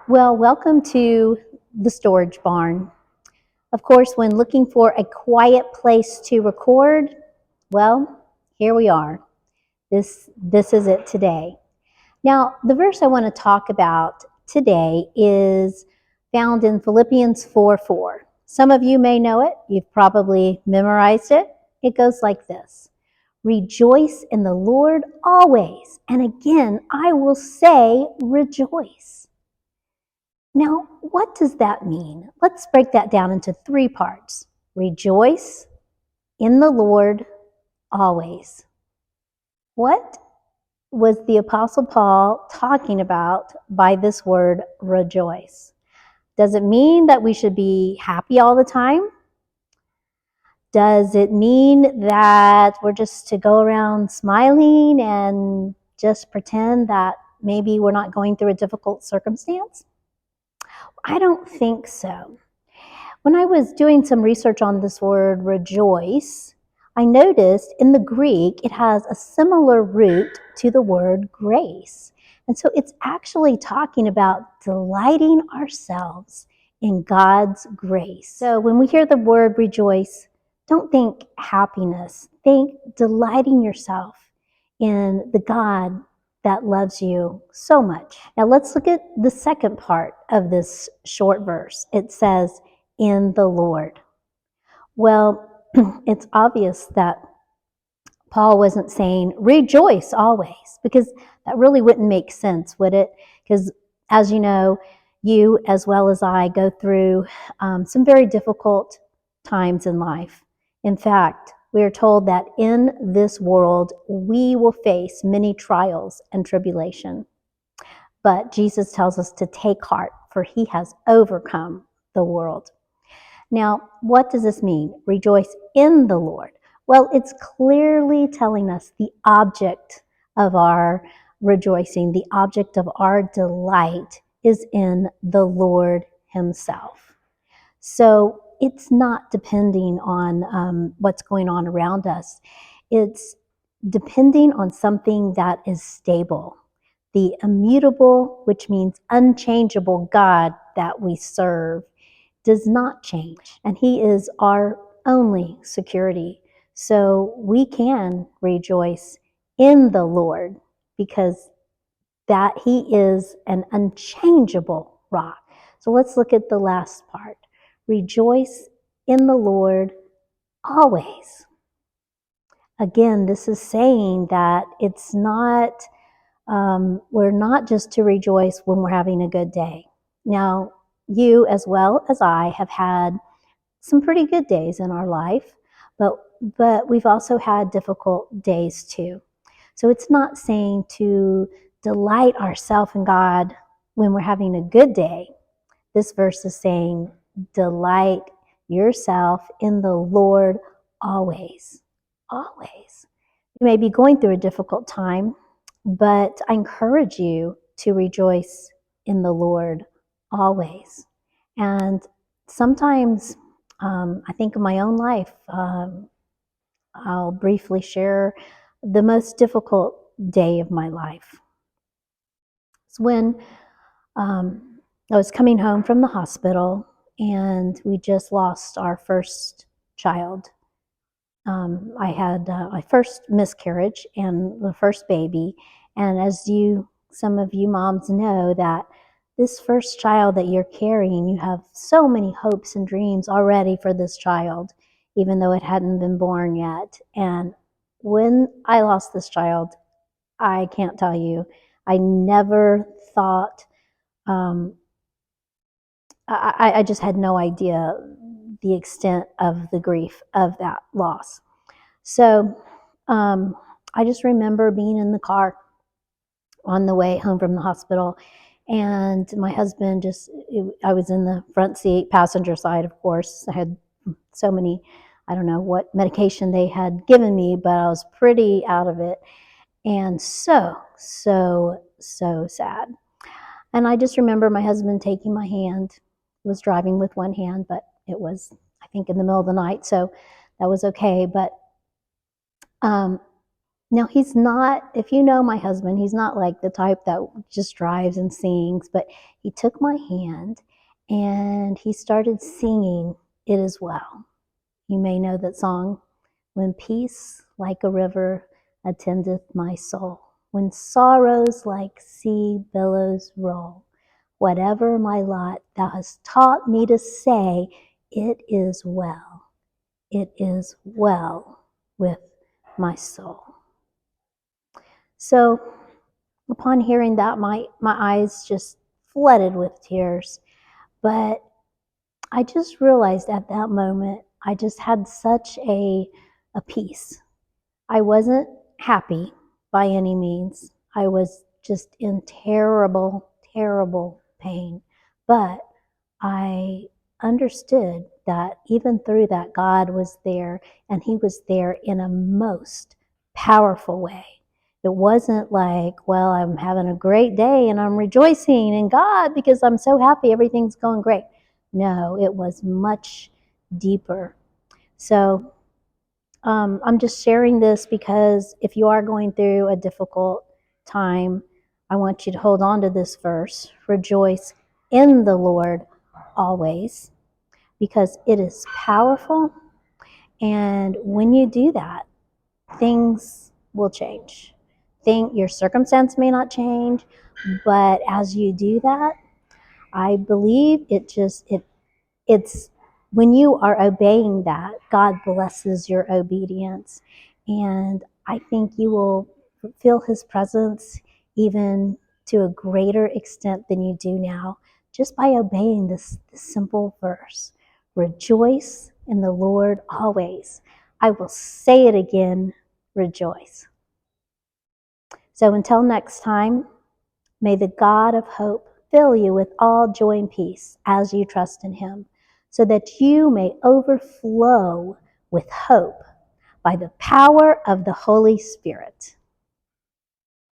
Well, welcome to the storage barn. Of course, when looking for a quiet place to record, well, here we are. This is it today. Now, the verse I want to talk about today is found in Philippians 4:4. Some of you may know it. You've probably memorized it. It goes like this: Rejoice in the Lord always. And again, I will say rejoice. Now, what does that mean? Let's break that down into three parts. Rejoice in the Lord always. What was the Apostle Paul talking about by this word rejoice? Does it mean that we should be happy all the time? Does it mean that we're just to go around smiling and just pretend that maybe we're not going through a difficult circumstance? I don't think so. When I was doing some research on this word rejoice, I noticed in the Greek it has a similar root to the word grace. And so it's actually talking about delighting ourselves in God's grace. So when we hear the word rejoice, don't think happiness, think delighting yourself in the God that loves you so much. Now let's look at the second part of this short verse. It says, in the Lord. Well, it's obvious that Paul wasn't saying rejoice always, because that really wouldn't make sense, would it? Because as you know, you as well as I go through some very difficult times in life. In fact, we are told that in this world we will face many trials and tribulation. But Jesus tells us to take heart, for he has overcome the world. Now, what does this mean? Rejoice in the Lord. Well, it's clearly telling us the object of our rejoicing, the object of our delight is in the Lord himself. So it's not depending on what's going on around us. It's depending on something that is stable. The immutable, which means unchangeable God that we serve, does not change, and he is our only security. So we can rejoice in the Lord because that he is an unchangeable rock. So let's look at the last part. Rejoice in the Lord always. Again, this is saying that it's not, we're not just to rejoice when we're having a good day. Now, you as well as I have had some pretty good days in our life, but we've also had difficult days too. So it's not saying to delight ourselves in God when we're having a good day. This verse is saying delight yourself in the Lord always. Always. You may be going through a difficult time, but I encourage you to rejoice in the Lord always. And sometimes I think of my own life. I'll briefly share the most difficult day of my life. It's when I was coming home from the hospital and we just lost our first child. I had my first miscarriage and the first baby. And as some of you moms know, that this first child that you're carrying, you have so many hopes and dreams already for this child, even though it hadn't been born yet. And when I lost this child, I can't tell you, I never thought, I just had no idea the extent of the grief of that loss. So I just remember being in the car on the way home from the hospital, and my husband I was in the front seat, passenger side, of course. I had so many, I don't know what medication they had given me, but I was pretty out of it. And so sad. And I just remember my husband taking my hand. He was driving with one hand, but it was, I think, in the middle of the night, so that was okay. But Now, he's not, if you know my husband, he's not like the type that just drives and sings, but he took my hand and he started singing It Is Well. You may know that song. When peace like a river attendeth my soul, when sorrows like sea billows roll, whatever my lot, thou hast taught me to say, it is well. It is well with my soul. So upon hearing that, my eyes just flooded with tears. But I just realized at that moment, I just had such a peace. I wasn't happy by any means. I was just in terrible, terrible pain. But I understood that even through that, God was there, and He was there in a most powerful way. It wasn't like, well, I'm having a great day and I'm rejoicing in God because I'm so happy, everything's going great. No, it was much deeper. So I'm just sharing this because if you are going through a difficult time, I want you to hold on to this verse. Rejoice in the Lord always, because it is powerful. And when you do that, things will change. Your circumstance may not change, but as you do that, I believe it's when you are obeying that, God blesses your obedience. And I think you will feel His presence even to a greater extent than you do now, just by obeying this simple verse. Rejoice in the Lord always. I will say it again, rejoice. So until next time, may the God of hope fill you with all joy and peace as you trust in Him, so that you may overflow with hope by the power of the Holy Spirit.